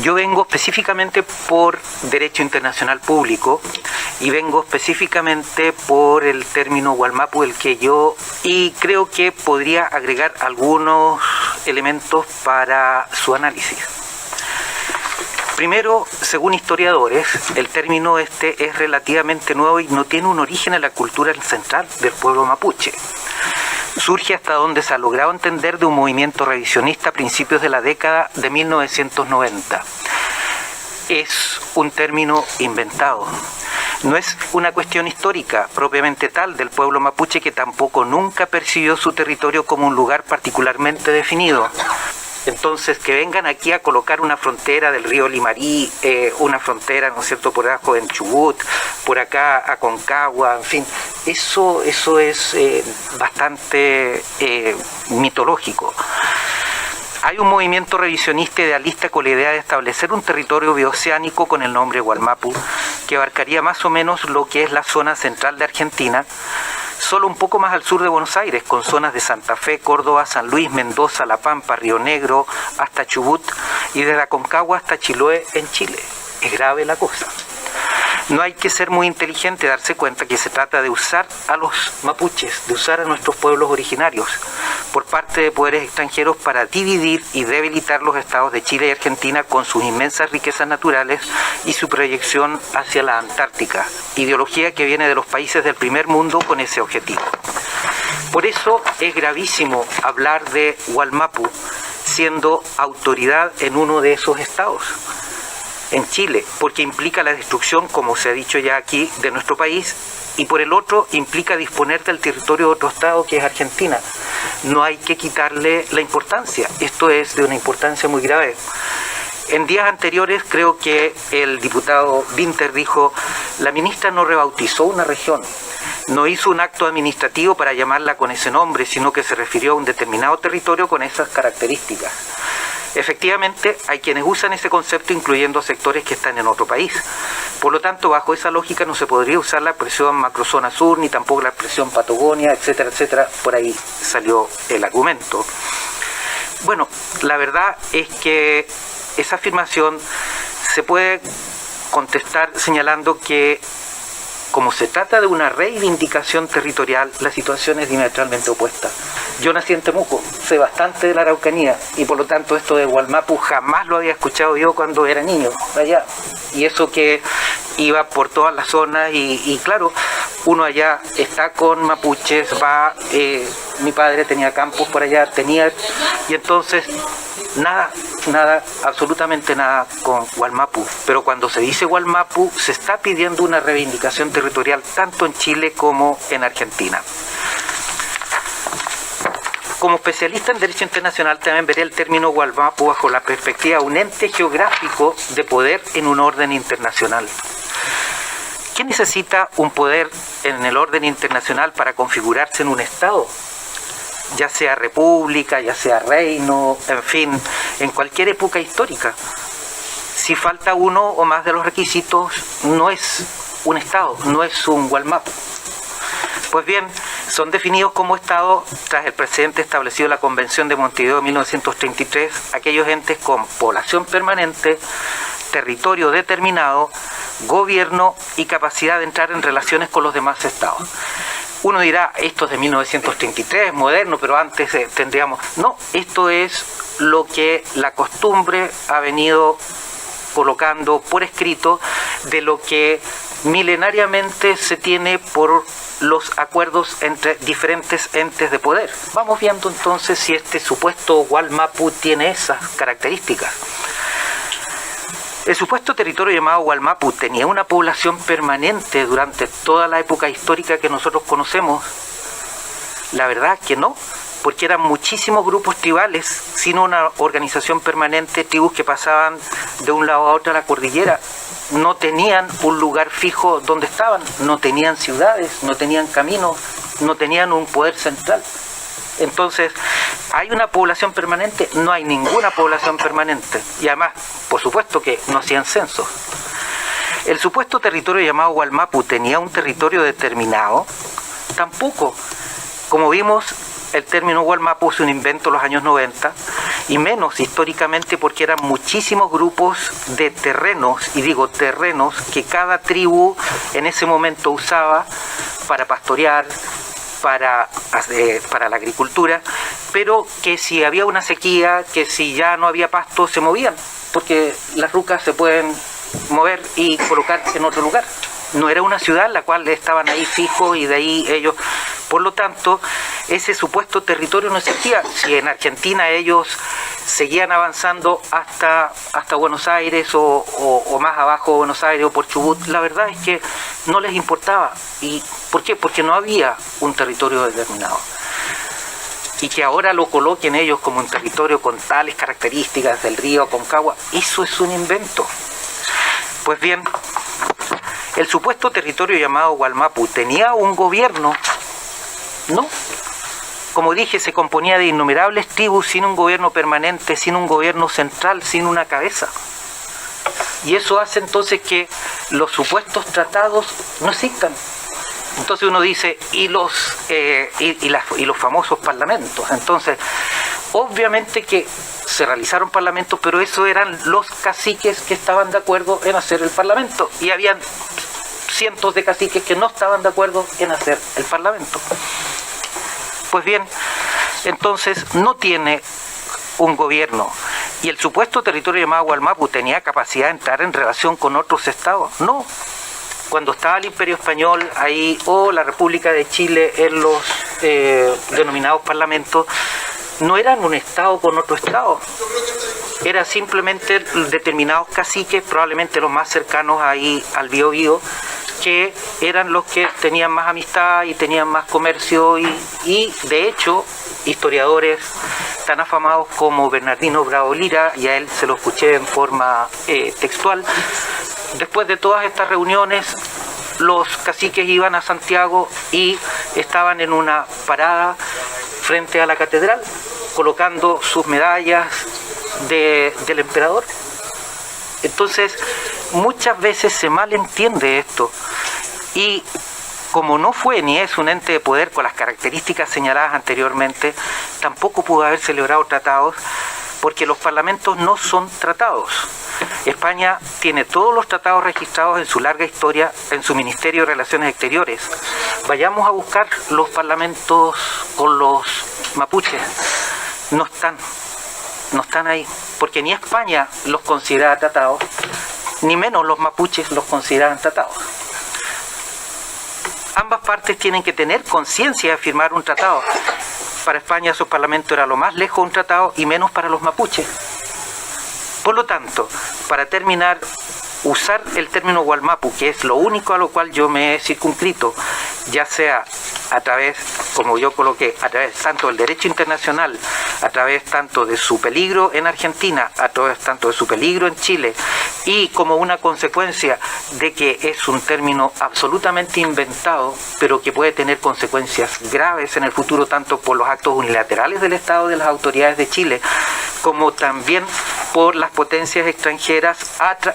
Yo vengo específicamente por derecho internacional público y vengo específicamente por el término Wallmapu, y creo que podría agregar algunos elementos para su análisis. Primero, según historiadores, el término este es relativamente nuevo y no tiene un origen en la cultura ancestral del pueblo mapuche. Surge, hasta donde se ha logrado entender, de un movimiento revisionista a principios de la década de 1990. Es un término inventado. No es una cuestión histórica propiamente tal del pueblo mapuche, que tampoco nunca percibió su territorio como un lugar particularmente definido. Entonces, que vengan aquí a colocar una frontera del río Limarí, una frontera, ¿no es cierto?, por abajo en Chubut, por acá a Concagua, en fin, eso es bastante mitológico. Hay un movimiento revisionista idealista con la idea de establecer un territorio bioceánico con el nombre Wallmapu, que abarcaría más o menos lo que es la zona central de Argentina, solo un poco más al sur de Buenos Aires, con zonas de Santa Fe, Córdoba, San Luis, Mendoza, La Pampa, Río Negro, hasta Chubut, y desde Aconcagua hasta Chiloé en Chile. Es grave la cosa. No hay que ser muy inteligente darse cuenta que se trata de usar a los mapuches, de usar a nuestros pueblos originarios, por parte de poderes extranjeros para dividir y debilitar los estados de Chile y Argentina con sus inmensas riquezas naturales y su proyección hacia la Antártica, ideología que viene de los países del primer mundo con ese objetivo. Por eso es gravísimo hablar de Wallmapu siendo autoridad en uno de esos estados, en Chile, porque implica la destrucción, como se ha dicho ya aquí, de nuestro país, y por el otro implica disponer del territorio de otro estado, que es Argentina. No hay que quitarle la importancia, esto es de una importancia muy grave. En días anteriores creo que el diputado Winter dijo: la ministra no rebautizó una región, no hizo un acto administrativo para llamarla con ese nombre, sino que se refirió a un determinado territorio con esas características. Efectivamente, hay quienes usan ese concepto incluyendo sectores que están en otro país. Por lo tanto, bajo esa lógica no se podría usar la expresión macrozona sur, ni tampoco la expresión Patagonia, etcétera, etcétera. Por ahí salió el argumento. Bueno, la verdad es que esa afirmación se puede contestar señalando que, como se trata de una reivindicación territorial, la situación es diametralmente opuesta. Yo nací en Temuco, sé bastante de la Araucanía, y por lo tanto esto de Wallmapu jamás lo había escuchado yo cuando era niño, allá. Y eso que iba por todas las zonas, y claro, uno allá está con mapuches, mi padre tenía campos por allá, y entonces nada, absolutamente nada con Wallmapu. Pero cuando se dice Wallmapu, se está pidiendo una reivindicación territorial tanto en Chile como en Argentina. Como especialista en Derecho Internacional, también veré el término Wallmapu bajo la perspectiva de un ente geográfico de poder en un orden internacional. ¿Qué necesita un poder en el orden internacional para configurarse en un Estado? Ya sea república, ya sea reino, en fin, en cualquier época histórica. Si falta uno o más de los requisitos, no es un Estado, no es un Wallmapu. Pues bien, son definidos como Estado, tras el precedente establecido en la Convención de Montevideo de 1933, aquellos entes con población permanente, territorio determinado, gobierno y capacidad de entrar en relaciones con los demás Estados. Uno dirá, esto es de 1933, moderno, pero antes tendríamos... No, esto es lo que la costumbre ha venido colocando por escrito de lo que milenariamente se tiene por los acuerdos entre diferentes entes de poder. Vamos viendo entonces si este supuesto Wallmapu tiene esas características. El supuesto territorio llamado Wallmapu tenía una población permanente durante toda la época histórica que nosotros conocemos. La verdad que no, porque eran muchísimos grupos tribales, sino una organización permanente, tribus que pasaban de un lado a otro a la cordillera. No tenían un lugar fijo donde estaban, no tenían ciudades, no tenían caminos, no tenían un poder central. Entonces, ¿hay una población permanente? No hay ninguna población permanente. Y además, por supuesto que no hacían censos. ¿El supuesto territorio llamado Wallmapu tenía un territorio determinado? Tampoco. Como vimos, el término Wallmapu es un invento de los años 90 y menos históricamente porque eran muchísimos grupos de terrenos, y digo terrenos, que cada tribu en ese momento usaba para pastorear, para la agricultura, pero que si había una sequía, que si ya no había pasto, se movían, porque las rucas se pueden mover y colocar en otro lugar. No era una ciudad en la cual estaban ahí fijos y de ahí ellos. Por lo tanto, ese supuesto territorio no existía. Si en Argentina ellos seguían avanzando hasta Buenos Aires o más abajo Buenos Aires o por Chubut, la verdad es que no les importaba. ¿Y por qué? Porque no había un territorio determinado. Y que ahora lo coloquen ellos como un territorio con tales características del río Aconcagua, eso es un invento. Pues bien, el supuesto territorio llamado Wallmapu tenía un gobierno, ¿no? Como dije, se componía de innumerables tribus sin un gobierno permanente, sin un gobierno central, sin una cabeza. Y eso hace entonces que los supuestos tratados no existan. Entonces uno dice, y los famosos parlamentos. Entonces, obviamente que se realizaron parlamentos, pero eso eran los caciques que estaban de acuerdo en hacer el parlamento. Y habían cientos de caciques que no estaban de acuerdo en hacer el parlamento. Pues bien, entonces no tiene un gobierno. Y el supuesto territorio llamado Wallmapu tenía capacidad de entrar en relación con otros estados. No. Cuando estaba el Imperio Español ahí, o la República de Chile en los denominados parlamentos, no eran un estado con otro estado. Era simplemente determinados caciques, probablemente los más cercanos ahí al Biobío, que eran los que tenían más amistad y tenían más comercio y de hecho historiadores tan afamados como Bernardino Bravo Lira, y a él se lo escuché en forma textual, después de todas estas reuniones los caciques iban a Santiago y estaban en una parada frente a la catedral colocando sus medallas del emperador. Entonces muchas veces se malentiende esto, y como no fue ni es un ente de poder con las características señaladas anteriormente, tampoco pudo haber celebrado tratados, porque los parlamentos no son tratados. España tiene todos los tratados registrados en su larga historia en su Ministerio de Relaciones Exteriores. Vayamos a buscar los parlamentos con los mapuches. No están ahí, porque ni España los considera tratados, ni menos los mapuches los consideran tratados. Ambas partes tienen que tener conciencia de firmar un tratado. Para España su parlamento era lo más lejos de un tratado, y menos para los mapuches. Por lo tanto, para terminar, usar el término Wallmapu, que es lo único a lo cual yo me he circunscrito, ya sea a través, como yo coloqué, a través tanto del derecho internacional, a través tanto de su peligro en Argentina, a través tanto de su peligro en Chile, y como una consecuencia de que es un término absolutamente inventado, pero que puede tener consecuencias graves en el futuro, tanto por los actos unilaterales del Estado, de las autoridades de Chile, como también por las potencias extranjeras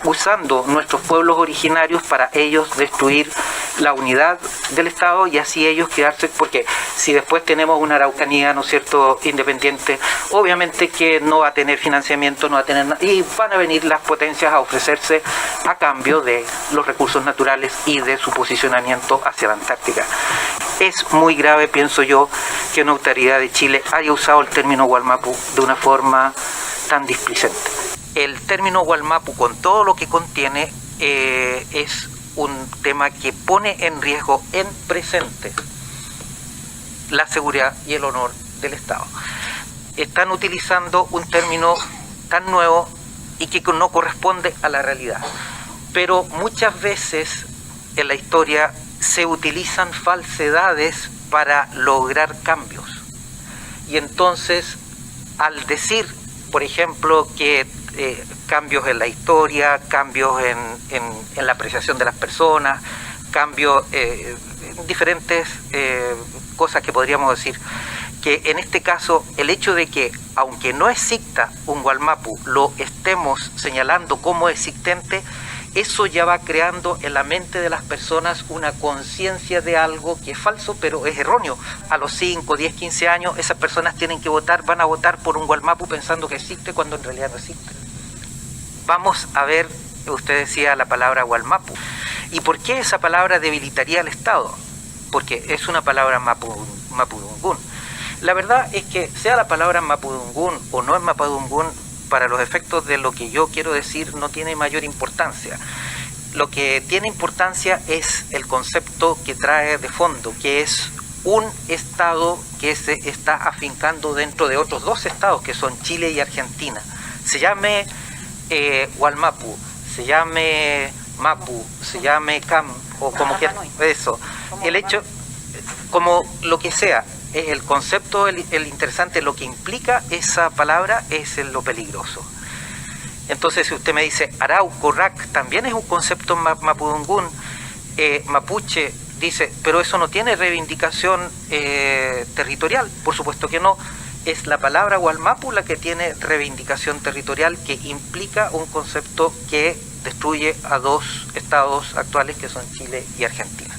usando nuestros pueblos originarios para ellos destruir la unidad del Estado y así ellos quedarse, porque si después tenemos una Araucanía, ¿no es cierto?, independiente, obviamente que no va a tener financiamiento, no va a tener nada, y van a venir las potencias a ofrecerse a cambio de los recursos naturales y de su posicionamiento hacia la Antártica. Es muy grave, pienso yo, que una autoridad de Chile haya usado el término Wallmapu de una forma tan displicente. El término Wallmapu, con todo lo que contiene, es un tema que pone en riesgo en presente la seguridad y el honor del Estado. Están utilizando un término tan nuevo y que no corresponde a la realidad. Pero muchas veces en la historia se utilizan falsedades para lograr cambios. Y entonces, al decir, por ejemplo, que cambios en la historia, cambios en la apreciación de las personas, cambios en diferentes cosas que podríamos decir, que en este caso el hecho de que, aunque no exista un Wallmapu, lo estemos señalando como existente, eso ya va creando en la mente de las personas una conciencia de algo que es falso, pero es erróneo. A los 5, 10, 15 años, esas personas tienen que votar, van a votar por un Wallmapu pensando que existe cuando en realidad no existe. Vamos a ver, usted decía la palabra Wallmapu. ¿Y por qué esa palabra debilitaría al Estado? Porque es una palabra mapudungún. La verdad es que sea la palabra mapudungún o no es mapudungún, para los efectos de lo que yo quiero decir no tiene mayor importancia. Lo que tiene importancia es el concepto que trae de fondo, que es un Estado que se está afincando dentro de otros dos estados, que son Chile y Argentina. Se llame Wallmapu, se llame Mapu, se llame Cam, o como quiera, eso. El hecho, como lo que sea, el concepto, el interesante, lo que implica esa palabra es lo peligroso. Entonces, si usted me dice Arauco, Rac, también es un concepto mapudungún, mapuche, dice, pero eso no tiene reivindicación territorial. Por supuesto que no. Es la palabra Wallmapu la que tiene reivindicación territorial, que implica un concepto que destruye a dos estados actuales que son Chile y Argentina.